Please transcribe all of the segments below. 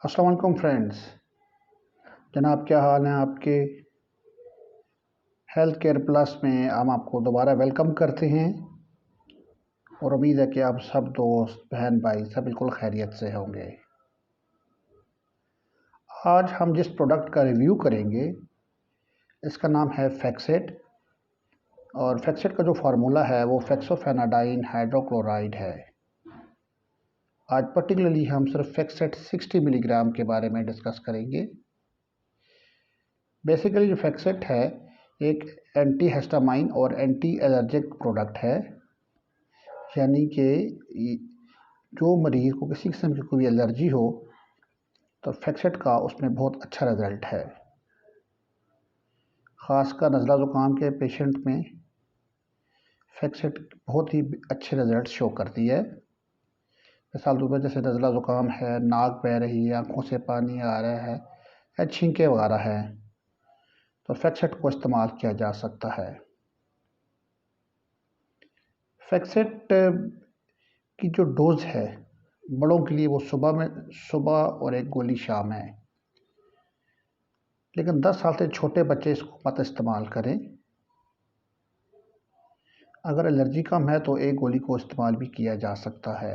अस्सलाम वालेकुम फ्रेंड्स। जनाब, क्या हाल हैं आपके। हेल्थ केयर प्लस में हम आपको दोबारा वेलकम करते हैं और उम्मीद है कि आप सब दोस्त बहन भाई सब बिल्कुल खैरियत से होंगे। आज हम जिस प्रोडक्ट का रिव्यू करेंगे इसका नाम है फैक्सेट और फैक्सेट का जो फार्मूला है वो फेक्सोफेनाडाइन हाइड्रोक्लोराइड है। आज पर्टिकुलरली हम सिर्फ फैक्सेट 60 मिलीग्राम के बारे में डिस्कस करेंगे। बेसिकली जो फैक्सेट है एक एंटी हिस्टामाइन और एंटी एलर्जिक प्रोडक्ट है, यानी कि जो मरीज़ को किसी किस्म की कोई एलर्जी हो तो फैक्सेट का उसमें बहुत अच्छा रिज़ल्ट है। ख़ासकर नज़ला ज़ुकाम के पेशेंट में फैक्सेट बहुत ही अच्छे रिज़ल्ट शो करती है। मिसाल के तौर पर जैसे नज़ला ज़ुकाम है, नाक बह रही है, आँखों से पानी आ रहा है या छींके वगैरह हैं तो फैक्सेट को इस्तेमाल किया जा सकता है। फैक्सेट की जो डोज़ है बड़ों के लिए वो सुबह और एक गोली शाम है, लेकिन 10 साल से छोटे बच्चे इसको मत इस्तेमाल करें। अगर एलर्जी कम है तो एक गोली को इस्तेमाल भी किया जा सकता है।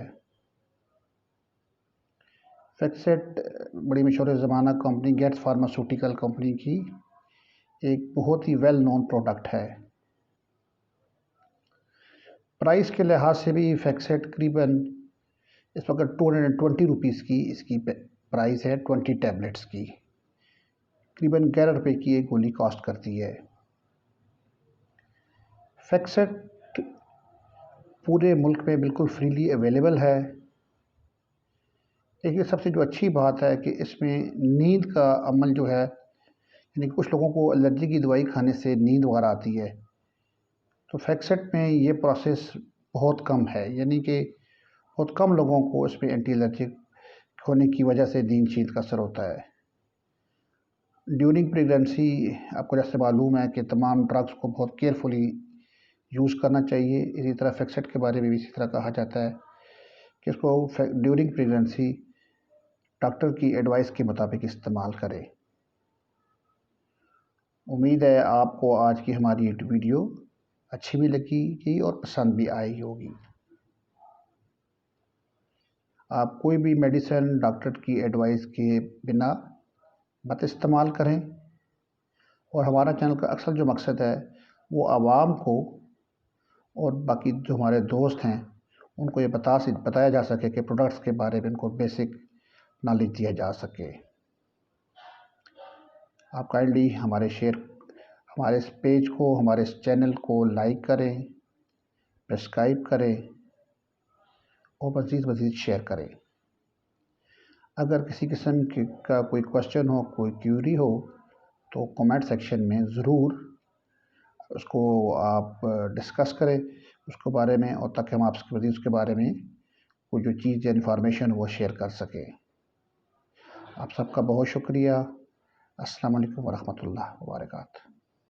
फैक्सेट बड़ी मशहूर ज़माना कंपनी गेट्स फार्मास्यूटिकल कंपनी की एक बहुत ही वेल नोन प्रोडक्ट है। प्राइस के लिहाज से भी फैक्सेट तकरीबन इस वक्त 220 रुपीज़ की इसकी प्राइस है। 20 टैबलेट्स की तकरीबन 11 रुपये की एक गोली कॉस्ट करती है। फैक्सेट पूरे मुल्क में बिल्कुल फ्रीली अवेलेबल है। एक सबसे जो अच्छी बात है कि इसमें नींद का अमल जो है, यानी कुछ लोगों को एलर्जी की दवाई खाने से नींद वगैरह आती है, तो फैक्सेट में ये प्रोसेस बहुत कम है, यानी कि बहुत कम लोगों को इसमें एंटी एलर्जिक होने की वजह से नींद का असर होता है। ड्यूरिंग प्रेगनेंसी आपको जैसे मालूम है कि तमाम ड्रग्स को बहुत केयरफुली यूज़ करना चाहिए। इसी तरह फैक्सेट के बारे में भी इसी तरह कहा जाता है कि इसको ड्यूरिंग प्रेगनेंसी डॉक्टर की एडवाइस के मुताबिक इस्तेमाल करें। उम्मीद है आपको आज की हमारी वीडियो अच्छी भी लगेगी और पसंद भी आई होगी। आप कोई भी मेडिसिन डॉक्टर की एडवाइस के बिना मत इस्तेमाल करें और हमारा चैनल का अक्सर जो मकसद है वो आवाम को और बाकी जो हमारे दोस्त हैं उनको ये बताया जा सके कि प्रोडक्ट्स के बारे में उनको बेसिक नॉलेज दिया जा सके। आप काइंडली हमारे इस पेज को, हमारे इस चैनल को लाइक करें, सब्सक्राइब करें और मज़ीद शेयर करें। अगर किसी किस्म का कोई क्वेश्चन हो, कोई क्यूरी हो तो कमेंट सेक्शन में ज़रूर उसको आप डिस्कस करें उसके बारे में, और ताकि हम आपसे मज़ीद उसके बारे में कोई जो चीज़ या इन्फॉर्मेशन वो शेयर कर सकें। आप सबका बहुत शुक्रिया। अस्सलाम वालेकुम व रहमतुल्लाह व बरकातहू।